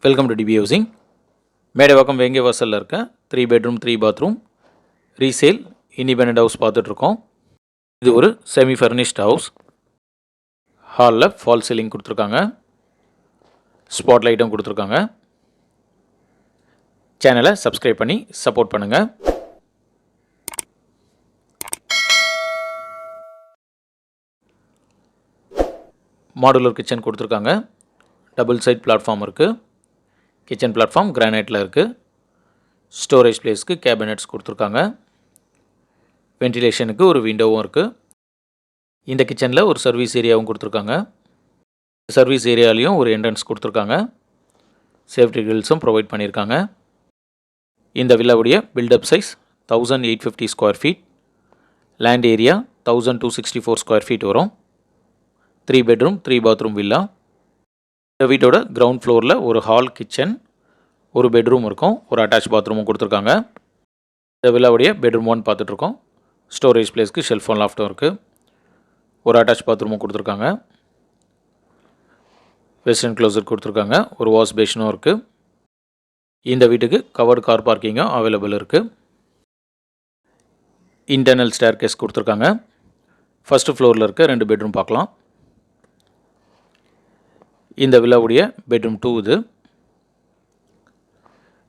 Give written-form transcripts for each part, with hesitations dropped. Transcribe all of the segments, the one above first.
Welcome to DP housing. Medavakkam வேங்கை வாசலில் இருக்க 3 bedroom 3 bathroom resale independent house பார்த்துட்ருக்கோம். இது ஒரு செமி ஃபர்னிஷ்ட் ஹவுஸ். ஹாலில் ஃபால் சீலிங் கொடுத்துருக்காங்க, ஸ்பாட் லைட்டும் கொடுத்துருக்காங்க. சேனலை சப்ஸ்கிரைப் பண்ணி சப்போர்ட் பண்ணுங்கள். மாடுலர் கிச்சன் கொடுத்துருக்காங்க. டபுள் சைட் பிளாட்ஃபார்ம் இருக்குது. கிச்சன் பிளாட்ஃபார்ம் கிரானைட்டில் இருக்குது. ஸ்டோரேஜ் பிளேஸ்க்கு கேபினெட்ஸ் கொடுத்துருக்காங்க. வென்டிலேஷனுக்கு ஒரு விண்டோவும் இருக்குது. இந்த கிச்சனில் ஒரு சர்வீஸ் ஏரியாவும் கொடுத்துருக்காங்க. சர்வீஸ் ஏரியாலையும் ஒரு என்ட்ரன்ஸ் கொடுத்துருக்காங்க. சேஃப்டி கிரில்ஸும் ப்ரொவைட் பண்ணியிருக்காங்க. இந்த வில்லாவுடைய built up size 1850 square feet. Land area 1264 square feet வரும். 3 பெட்ரூம் 3 பாத்ரூம் வில்லா. இந்த வீட்டோட கிரவுண்ட் ஃப்ளோரில் ஒரு ஹால், கிச்சன், ஒரு பெட்ரூம் இருக்கும். ஒரு அட்டாச் பாத்ரூமும் கொடுத்துருக்காங்க. இந்த வில்லாவுடைய பெட்ரூம் 1 பார்த்துட்ருக்கோம். ஸ்டோரேஜ் பிளேஸ்க்கு ஷெல்ஃபோன் லாஃப்ட்டும் இருக்குது. ஒரு அட்டாச் பாத்ரூமும் கொடுத்துருக்காங்க. வெஸ்டர்ன் க்ளோசட் கொடுத்துருக்காங்க. ஒரு வாஷ் பேஷனும் இருக்குது. இந்த வீட்டுக்கு கவர்டு கார் பார்க்கிங்கும் அவைலபிள் இருக்குது. இன்டர்னல் ஸ்டேர் கேஸ் கொடுத்துருக்காங்க. ஃபஸ்ட்டு ஃப்ளோரில் இருக்க 2 பெட்ரூம் பார்க்கலாம். இந்த வில்லாவுடைய பெட்ரூம் 2 இது.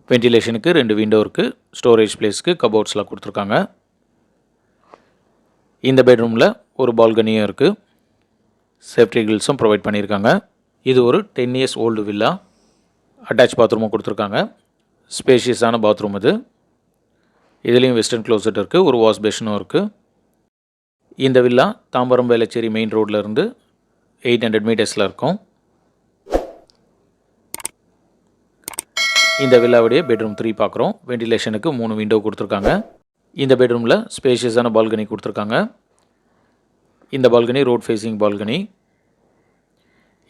வென்டிலேஷனுக்கு 2 விண்டோ இருக்குது. ஸ்டோரேஜ் பிளேஸ்க்கு கபோர்ட்ஸ்லாம் கொடுத்துருக்காங்க. இந்த பெட்ரூமில் ஒரு பால்கனியும் இருக்குது. சேஃப்டி கிரில்ஸும் ப்ரொவைட் பண்ணியிருக்காங்க. இது ஒரு 10 இயர்ஸ் ஓல்டு வில்லா. அட்டாச் பாத்ரூமும் கொடுத்துருக்காங்க. ஸ்பேஷியஸான பாத்ரூம் இது. இதுலேயும் வெஸ்டர்ன் க்ளோசட் இருக்குது. ஒரு வாஷ் பேஷனும் இருக்குது. இந்த வில்லா தாம்பரம் வேளச்சேரி மெயின் ரோட்லேருந்து 800 மீட்டர்ஸில் இருக்கும். இந்த வில்லாவுடைய பெட்ரூம் 3 பார்க்குறோம். வென்டிலேஷனுக்கு 3 விண்டோ கொடுத்துருக்காங்க. இந்த பெட்ரூமில் ஸ்பேஷியஸான பால்கனி கொடுத்துருக்காங்க. இந்த பால்கனி ரோட் ஃபேஸிங் பால்கனி.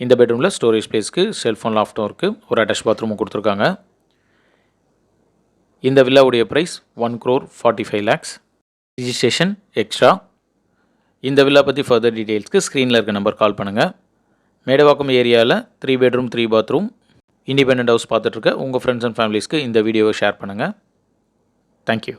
இந்த பெட்ரூமில் ஸ்டோரேஜ் ஸ்பேஸ்க்கு செல்ஃபோன் லாஃப்ட்டும் இருக்குது. ஒரு அட்டாச் பாத்ரூமும் கொடுத்துருக்காங்க. இந்த வில்லாவுடைய ப்ரைஸ் 1,45 lakhs. Registration extra. இந்த வில்லா பற்றி ஃபர்தர் டீட்டெயில்ஸ்க்கு ஸ்க்ரீனில் இருக்க நம்பர் கால் பண்ணுங்கள். மேடவாக்கம் ஏரியாவில் 3 பெட்ரூம் 3 பாத்ரூம் இண்டிபெண்டன்ட் ஹவுஸ் பார்த்துட்ருக்க உங்கள் ஃப்ரெண்ட்ஸ் அண்ட் ஃபேமிலிஸ்க்கு இந்த வீடியோவை ஷேர் பண்ணுங்கள். தேங்க்யூ.